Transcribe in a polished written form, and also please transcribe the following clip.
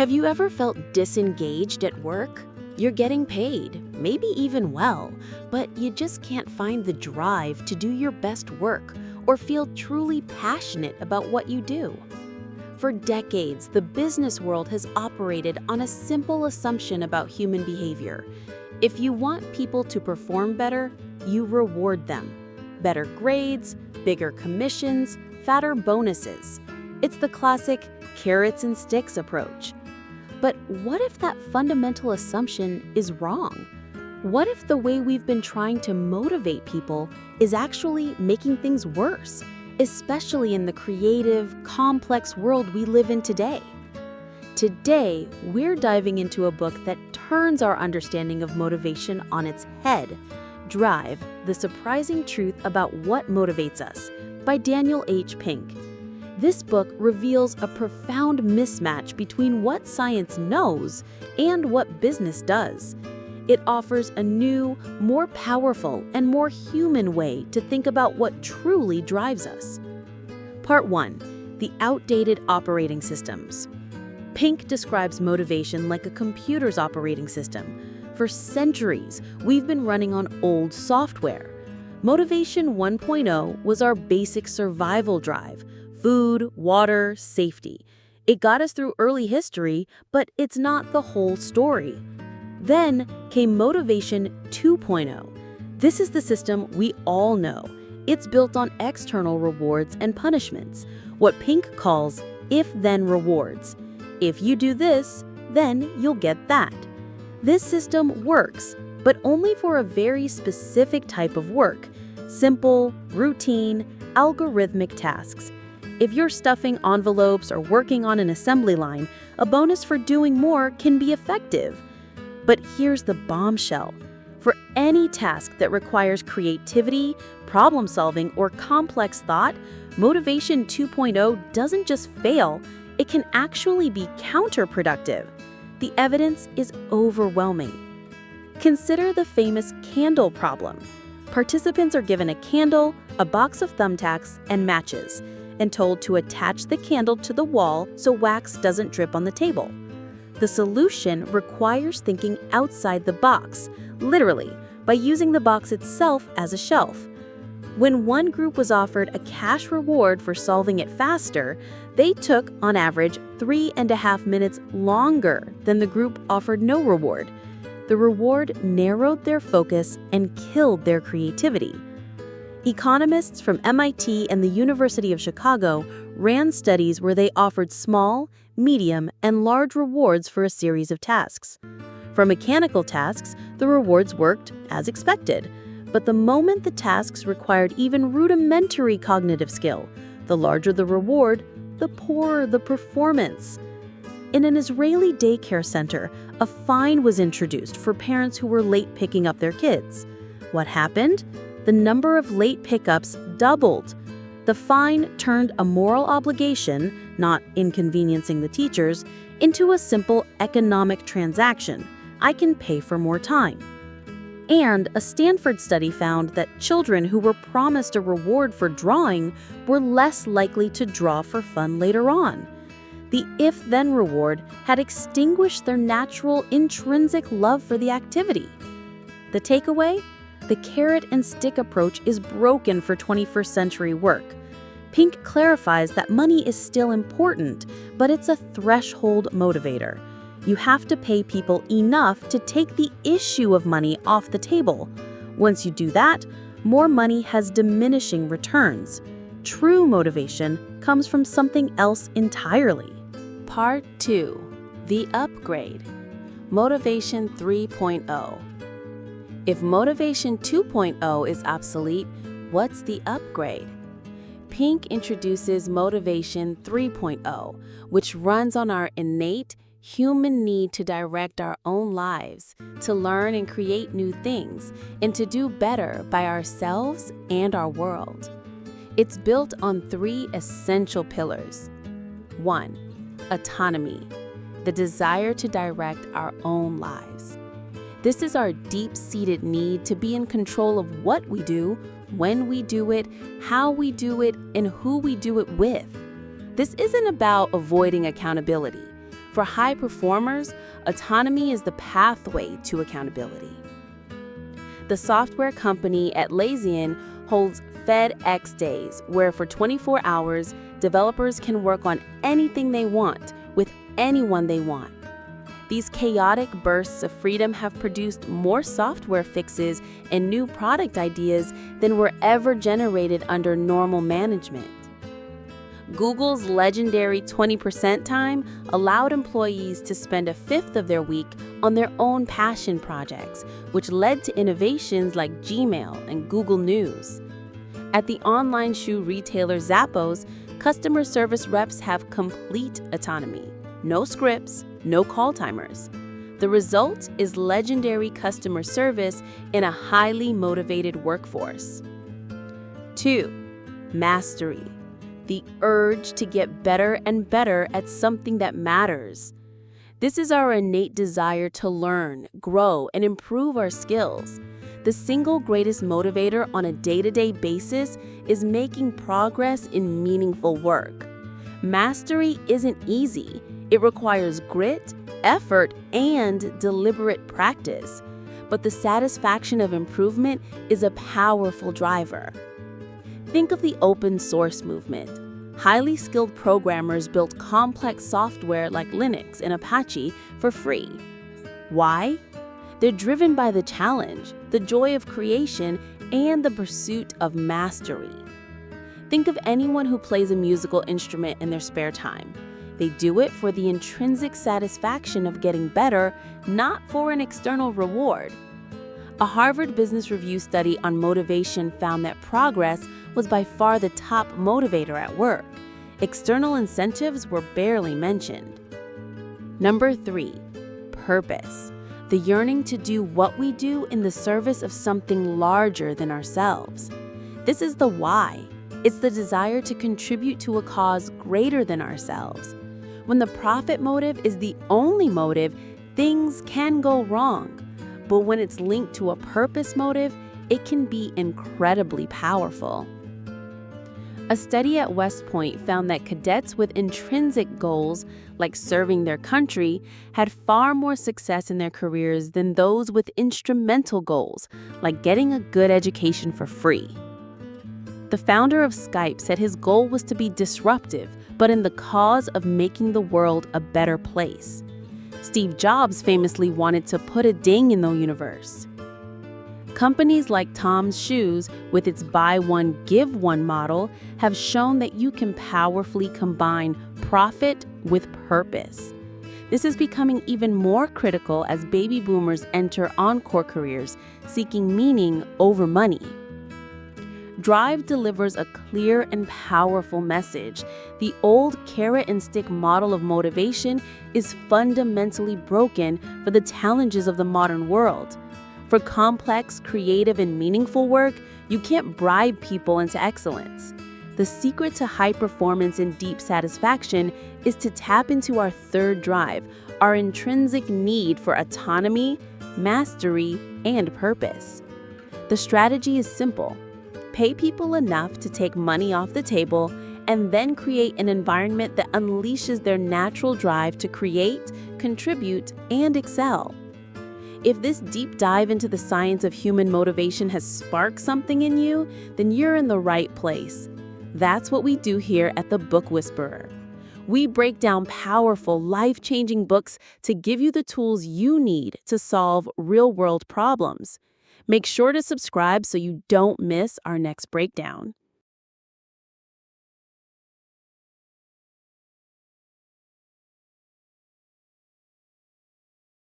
Have you ever felt disengaged at work? You're getting paid, maybe even well, but you just can't find the drive to do your best work or feel truly passionate about what you do. For decades, the business world has operated on a simple assumption about human behavior. If you want people to perform better, you reward them. Better grades, bigger commissions, fatter bonuses. It's the classic carrots and sticks approach. But what if that fundamental assumption is wrong? What if the way we've been trying to motivate people is actually making things worse, especially in the creative, complex world we live in today? Today, we're diving into a book that turns our understanding of motivation on its head. Drive, The Surprising Truth About What Motivates Us, by Daniel H. Pink. This book reveals a profound mismatch between what science knows and what business does. It offers a new, more powerful, and more human way to think about what truly drives us. Part 1. The Outdated Operating Systems. Pink describes motivation like a computer's operating system. For centuries, we've been running on old software. Motivation 1.0 was our basic survival drive: food, water, safety. It got us through early history, but it's not the whole story. Then came Motivation 2.0. This is the system we all know. It's built on external rewards and punishments, what Pink calls if-then rewards. If you do this, then you'll get that. This system works, but only for a very specific type of work: simple, routine, algorithmic tasks. If you're stuffing envelopes or working on an assembly line, a bonus for doing more can be effective. But here's the bombshell. For any task that requires creativity, problem solving, or complex thought, Motivation 2.0 doesn't just fail, it can actually be counterproductive. The evidence is overwhelming. Consider the famous candle problem. Participants are given a candle, a box of thumbtacks, and matches, and told to attach the candle to the wall so wax doesn't drip on the table. The solution requires thinking outside the box, literally, by using the box itself as a shelf. When one group was offered a cash reward for solving it faster, they took, on average, 3.5 minutes longer than the group offered no reward. The reward narrowed their focus and killed their creativity. Economists from MIT and the University of Chicago ran studies where they offered small, medium, and large rewards for a series of tasks. For mechanical tasks, the rewards worked as expected, but the moment the tasks required even rudimentary cognitive skill, the larger the reward, the poorer the performance. In an Israeli daycare center, a fine was introduced for parents who were late picking up their kids. What happened? The number of late pickups doubled. The fine turned a moral obligation, not inconveniencing the teachers, into a simple economic transaction. I can pay for more time. And a Stanford study found that children who were promised a reward for drawing were less likely to draw for fun later on. The if-then reward had extinguished their natural intrinsic love for the activity. The takeaway? The carrot and stick approach is broken for 21st century work. Pink clarifies that money is still important, but it's a threshold motivator. You have to pay people enough to take the issue of money off the table. Once you do that, more money has diminishing returns. True motivation comes from something else entirely. Part 2. The Upgrade. Motivation 3.0. If Motivation 2.0 is obsolete, what's the upgrade? Pink introduces Motivation 3.0, which runs on our innate human need to direct our own lives, to learn and create new things, and to do better by ourselves and our world. It's built on 3 essential pillars. 1. Autonomy, the desire to direct our own lives. This is our deep-seated need to be in control of what we do, when we do it, how we do it, and who we do it with. This isn't about avoiding accountability, For high performers, autonomy is the pathway to accountability. The software company Atlassian holds FedEx Days, where for 24 hours, developers can work on anything they want with anyone they want. These chaotic bursts of freedom have produced more software fixes and new product ideas than were ever generated under normal management. Google's legendary 20% time allowed employees to spend a fifth of their week on their own passion projects, which led to innovations like Gmail and Google News. At the online shoe retailer Zappos, customer service reps have complete autonomy. No scripts, no call timers. The result is legendary customer service in a highly motivated workforce. 2. Mastery. The urge to get better and better at something that matters. This is our innate desire to learn, grow, and improve our skills. The single greatest motivator on a day-to-day basis is making progress in meaningful work. Mastery isn't easy. It requires grit, effort, and deliberate practice. But the satisfaction of improvement is a powerful driver. Think of the open source movement. Highly skilled programmers built complex software like Linux and Apache for free. Why? They're driven by the challenge, the joy of creation, and the pursuit of mastery. Think of anyone who plays a musical instrument in their spare time. They do it for the intrinsic satisfaction of getting better, not for an external reward. A Harvard Business Review study on motivation found that progress was by far the top motivator at work. External incentives were barely mentioned. Number 3, purpose. The yearning to do what we do in the service of something larger than ourselves. This is the why. It's the desire to contribute to a cause greater than ourselves. When the profit motive is the only motive, things can go wrong. But when it's linked to a purpose motive, it can be incredibly powerful. A study at West Point found that cadets with intrinsic goals, like serving their country, had far more success in their careers than those with instrumental goals, like getting a good education for free. The founder of Skype said his goal was to be disruptive, but in the cause of making the world a better place. Steve Jobs famously wanted to put a ding in the universe. Companies like Tom's Shoes, with its buy one, give one model, have shown that you can powerfully combine profit with purpose. This is becoming even more critical as baby boomers enter encore careers, seeking meaning over money. Drive delivers a clear and powerful message. The old carrot and stick model of motivation is fundamentally broken for the challenges of the modern world. For complex, creative, and meaningful work, you can't bribe people into excellence. The secret to high performance and deep satisfaction is to tap into our third drive, our intrinsic need for autonomy, mastery, and purpose. The strategy is simple. Pay people enough to take money off the table and then create an environment that unleashes their natural drive to create, contribute, and excel. If this deep dive into the science of human motivation has sparked something in you, then you're in the right place. That's what we do here at The Book Whisperer. We break down powerful, life-changing books to give you the tools you need to solve real-world problems. Make sure to subscribe so you don't miss our next breakdown.